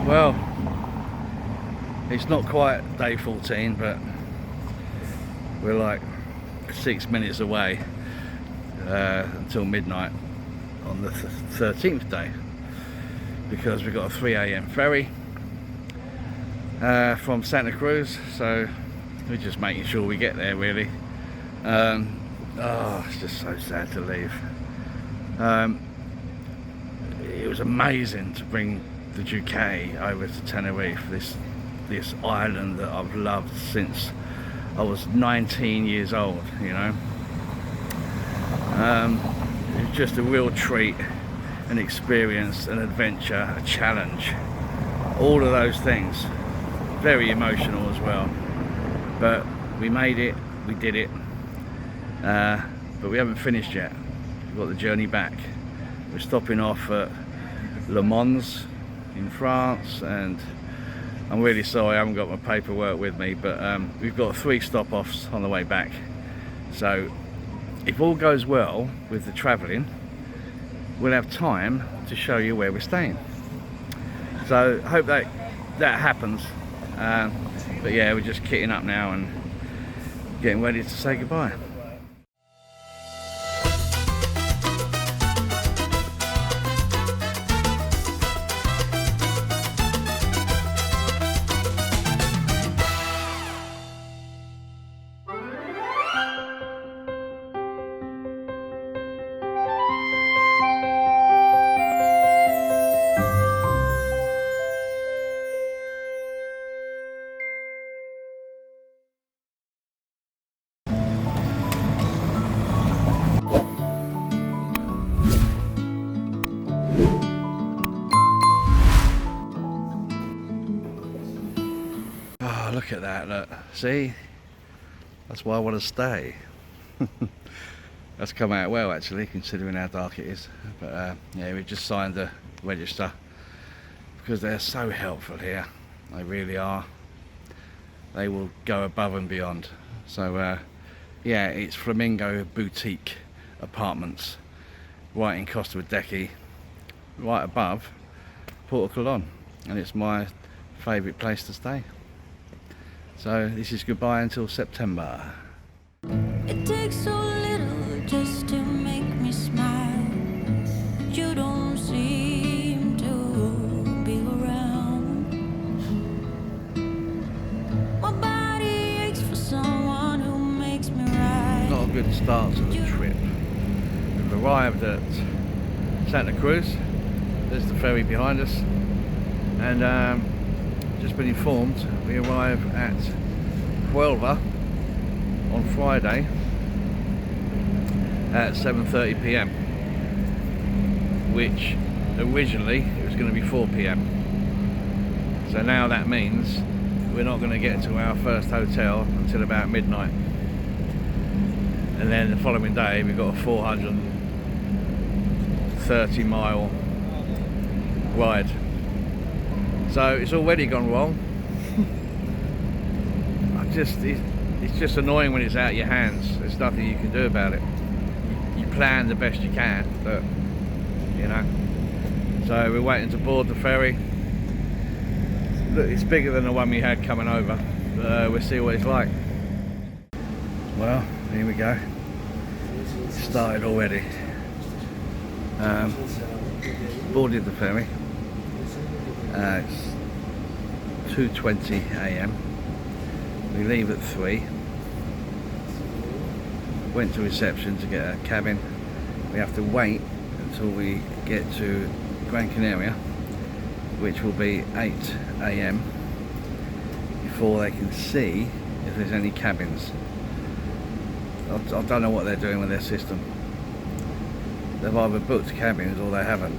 Well, it's not quite day 14, but we're like 6 minutes away until midnight on the 13th day, because we've got a 3 AM ferry from Santa Cruz, so we're just making sure we get there really. Oh, it's just so sad to leave. It was amazing to bring the Duque over to Tenerife, this island that I've loved since I was 19 years old, you know. It was just a real treat, an experience, an adventure, a challenge, all of those things. Very emotional as well, but we made it, we did it, but we haven't finished yet. We've got the journey back. We're stopping off at Le Mans in France, and I'm really sorry I haven't got my paperwork with me, but we've got 3 stop-offs on the way back. So if all goes well with the travelling, we'll have time to show you where we're staying. So I hope that happens. But yeah, we're just kitting up now and getting ready to say goodbye. Look at that, look, see, that's why I want to stay. That's come out well actually, considering how dark it is. But yeah, we've just signed the register because they're so helpful here. They really are. They will go above and beyond. So yeah, it's Flamingo Boutique Apartments, right in Costa Adeje, right above Porto Colon, and it's my favourite place to stay. So this is goodbye until September. It takes so little just to make me smile. You don't seem to be around. My body aches for someone who makes me right. Not a good start to the trip. We've arrived at Santa Cruz. There's the ferry behind us, and just been informed we arrive at Huelva on Friday at 7:30 PM, which originally it was going to be 4 PM. So now that means we're not going to get to our first hotel until about midnight, and then the following day we've got a 430-mile ride. So it's already gone wrong. It's just annoying when it's out of your hands. There's nothing you can do about it. You plan the best you can, but you know. So we're waiting to board the ferry. Look, it's bigger than the one we had coming over. We'll see what it's like. Well, here we go. It started already. Boarded the ferry. It's 2:20 AM. We leave at 3. Went to reception to get a cabin. We have to wait until we get to Gran Canaria, which will be 8 AM, before they can see if there's any cabins. I don't know what they're doing with their system. They've either booked cabins or they haven't.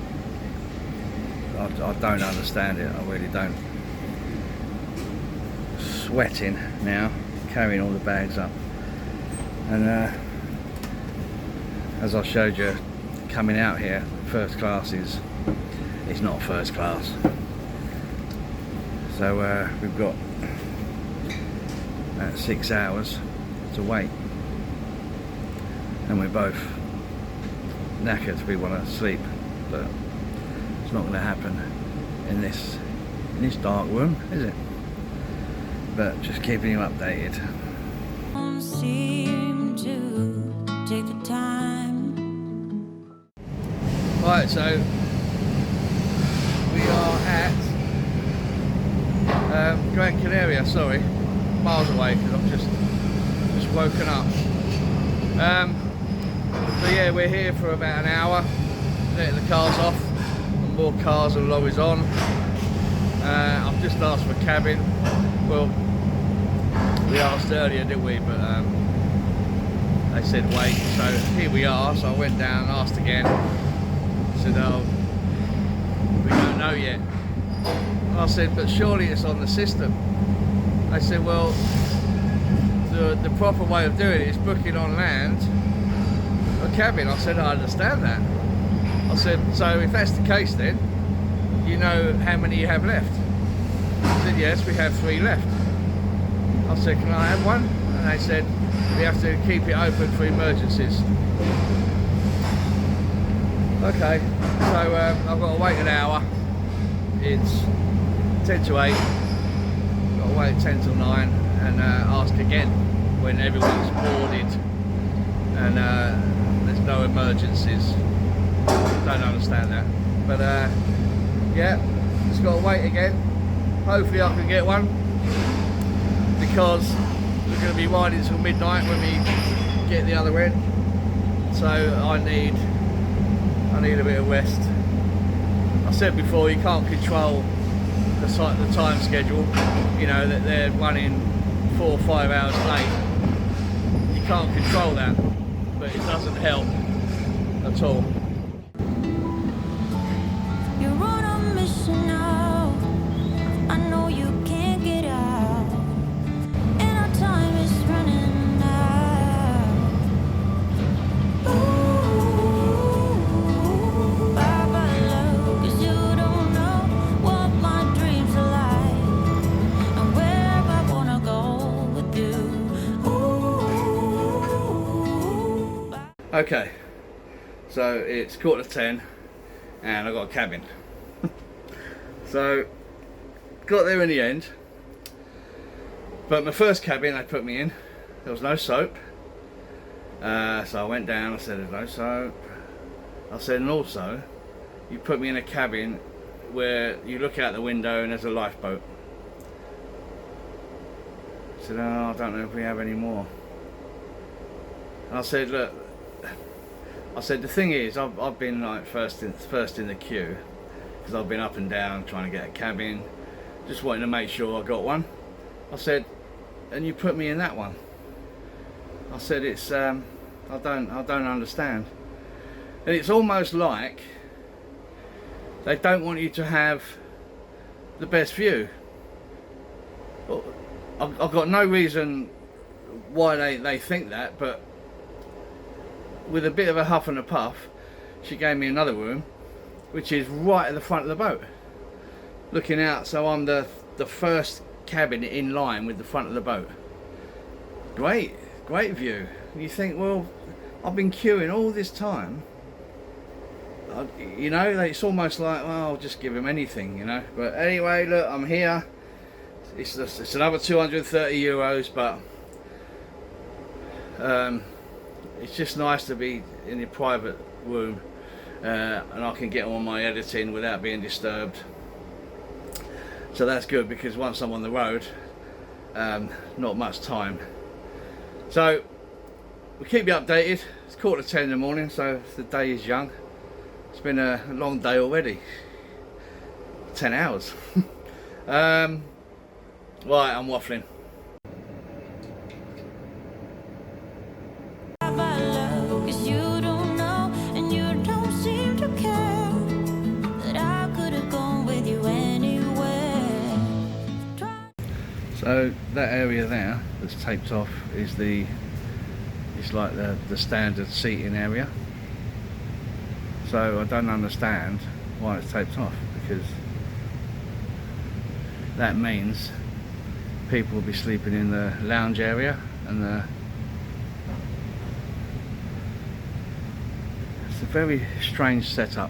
I don't understand it, I really don't. Sweating now, carrying all the bags up, and as I showed you coming out here, first class it's not first class. So we've got about 6 hours to wait, and we're both knackered. We want to sleep, but it's not going to happen in this in this dark room, is it? But just keeping you updated. Don't seem to take the time. Right, so we are at Gran Canaria, sorry, miles away because I've just woken up. So yeah, we're here for about an hour, letting the cars off, and more cars and lorries on. I've just asked for a cabin. Well, we asked earlier, didn't we? But they said wait, so here we are. So I went down and asked again. Said, oh, we don't know yet. I said, but surely it's on the system. They said, well, the proper way of doing it is booking on land a cabin. I said, I understand that. I said, so if that's the case then, you know how many you have left? I said, yes, we have 3 left. I said, can I have one? And they said, we have to keep it open for emergencies. Okay, so I've got to wait an hour. It's 10 to 8. Got to wait 10 till 9 and ask again when everyone's boarded and there's no emergencies. Don't understand that. But yeah, just got to wait again. Hopefully I can get one because we're going to be riding till midnight when we get the other end. So I need a bit of rest. I said before, you can't control the time schedule. You know that they're running 4 or 5 hours late. You can't control that, but it doesn't help at all. You're on a mission now. I know you can't get out, and our time is running out. Ooh, Baba love, 'cause you don't know what my dreams are like and where I wanna go with you. Ooh. Okay, so it's 9:45 and I got a cabin. So got there in the end, but my first cabin they put me in, there was no soap. So I went down, I said there's no soap. I said, and also you put me in a cabin where you look out the window and there's a lifeboat. I said, oh, I don't know if we have any more. And I said, look, I said the thing is I've been like first in the queue because I've been up and down trying to get a cabin, just wanting to make sure I got one. I said, and you put me in that one. I said, it's I don't understand. And it's almost like they don't want you to have the best view. Well, I've got no reason why they think that, but with a bit of a huff and a puff, she gave me another room, which is right at the front of the boat, looking out. So I'm the first cabin in line with the front of the boat. Great view. And you think, well, I've been queuing all this time. You know, it's almost like, well, I'll just give him anything, you know. But anyway, look, I'm here. It's another 230 euros, but it's just nice to be in a private room and I can get on my editing without being disturbed. So that's good, because once I'm on the road, not much time. So we'll keep you updated. It's 9:45 in the morning, so the day is young. It's been a long day already. 10 hours. Right, I'm waffling. So that area there that's taped off is it's like the standard seating area. So I don't understand why it's taped off, because that means people will be sleeping in the lounge area and it's a very strange setup.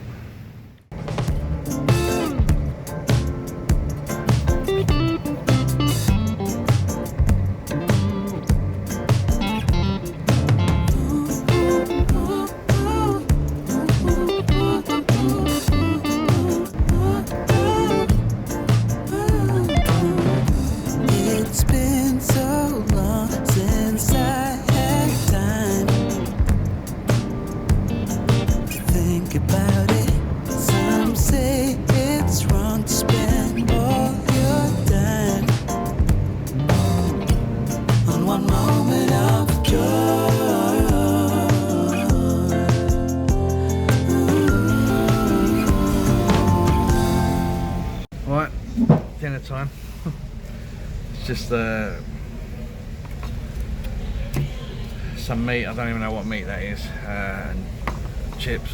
dinner time. It's just some meat, I don't even know what meat that is, and chips,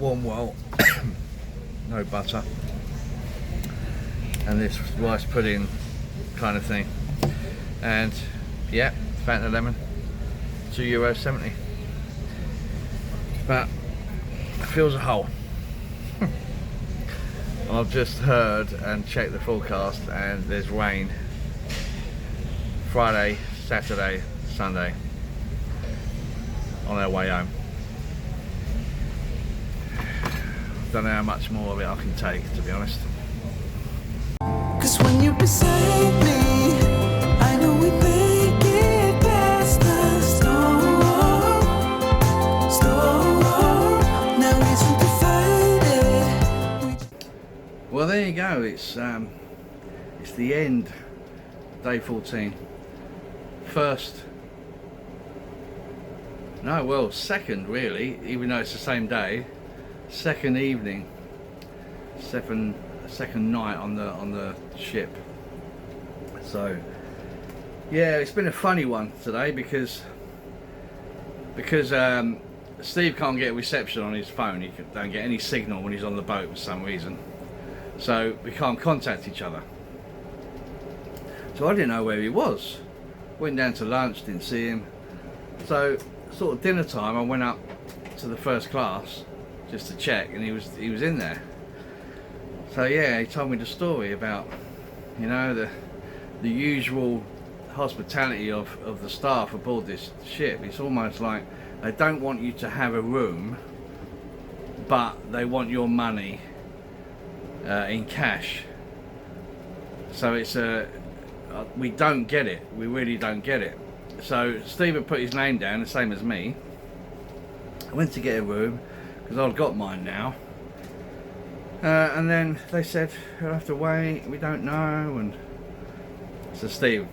warm well, no butter, and this rice pudding kind of thing, and yeah, Fanta lemon, €2.70, but it feels a hole. I've just heard and checked the forecast, and there's rain Friday, Saturday, Sunday on our way home. Don't know how much more of it I can take, to be honest. 'Cause when you're beside me, I know we make it past the storm. Now isn't the fight it. Well, there you go. It's the end, day 14. Second really, even though it's the same day. Second evening, second night on the ship. So yeah, it's been a funny one today because Steve can't get reception on his phone. He don't get any signal when he's on the boat for some reason, so we can't contact each other. So I didn't know where he was. Went down to lunch, didn't see him. So sort of dinner time, I went up to the first class just to check, and he was in there. So yeah, he told me the story about, you know, the usual hospitality of the staff aboard this ship. It's almost like they don't want you to have a room, but they want your money in cash. So it's we don't get it. We really don't get it. So Stephen put his name down, the same as me. I went to get a room because I've got mine now, and then they said you'll have to wait, we don't know. And so Steve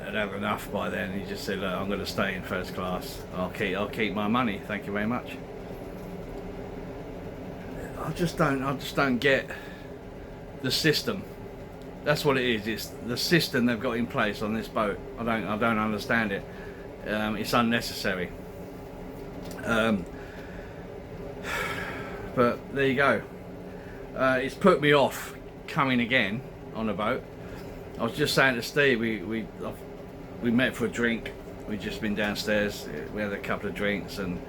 had had enough by then. He just said, look, I'm going to stay in first class. I'll keep my money, thank you very much. I just don't get the system. That's what it is. It's the system they've got in place on this boat. I don't understand it. It's unnecessary. But there you go. It's put me off coming again on a boat. I was just saying to Steve, we met for a drink. We'd just been downstairs. We had a couple of drinks, and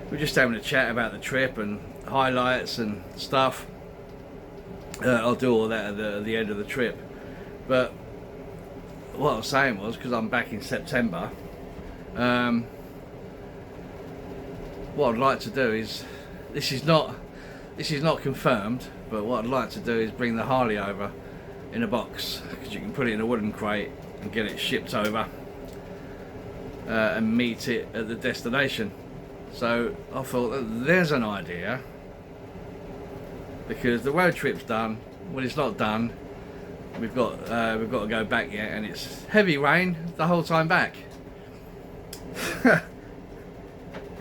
we're just having a chat about the trip and highlights and stuff. I'll do all that at the end of the trip. But what I was saying was, because I'm back in September, what I'd like to do is, this is not confirmed, but what I'd like to do is bring the Harley over in a box, because you can put it in a wooden crate and get it shipped over and meet it at the destination. So I thought, there's an idea. Because the road trip's done. Well, it's not done. We've got to go back yet, and it's heavy rain the whole time back.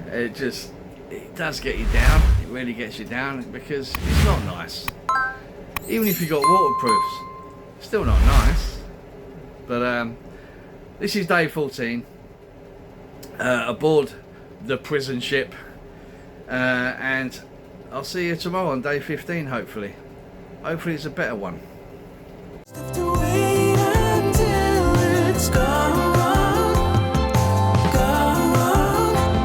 It does get you down. It really gets you down, because it's not nice. Even if you've got waterproofs, it's still not nice. But this is day 14 aboard the prison ship, and I'll see you tomorrow on day 15, hopefully. Hopefully it's a better one. Have to wait until it's gone.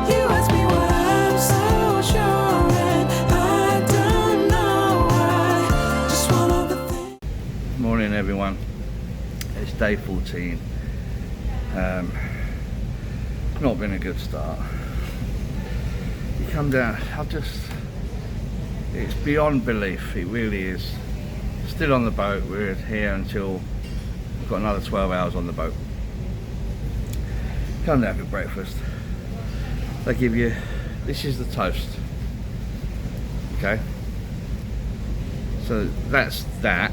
You ask me why I'm so sure, and I don't know why. Just one of the things. Morning, everyone. It's day 14. Not been a good start. You come down, it's beyond belief, it really is. Still on the boat, we're here until we've got another 12 hours on the boat. Come down for breakfast. They give you, this is the toast. Okay? So that's that.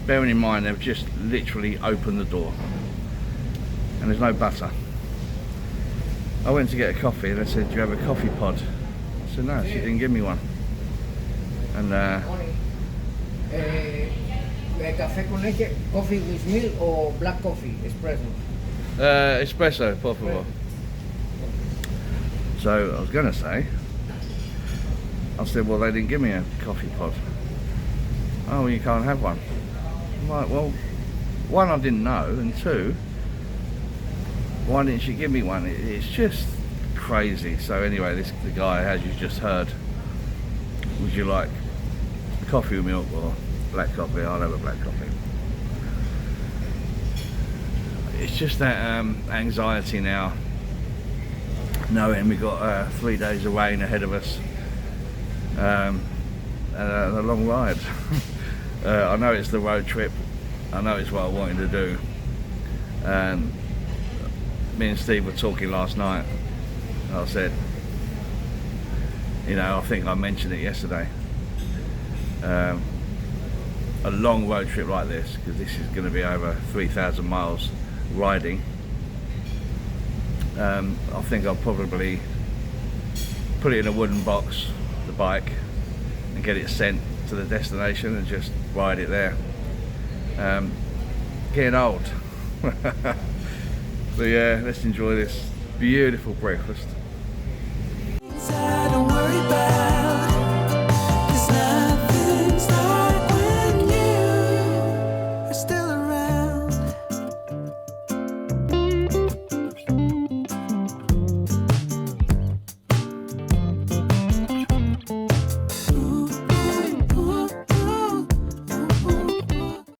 Bearing in mind they've just literally opened the door. And there's no butter. I went to get a coffee and they said, do you have a coffee pod? I said no, she didn't give me one. And Café con leche, coffee with milk or black coffee, espresso? Espresso, por favor. So I was going to say, I said, well, they didn't give me a coffee pod. Oh, well, you can't have one. I'm like, well, one, I didn't know, and two, why didn't she give me one? It's just crazy. So anyway, the guy, as you just heard, would you like coffee with milk or black coffee? I'll have a black coffee. It's just that anxiety now, knowing we've got 3 days of rain ahead of us, and a long ride. I know it's the road trip, I know it's what I wanted to do, and me and Steve were talking last night. I said, you know, I think I mentioned it yesterday, a long road trip like this, because this is going to be over 3,000 miles riding. I think I'll probably put it in a wooden box, the bike, and get it sent to the destination and just ride it there. Getting old. So yeah, let's enjoy this beautiful breakfast.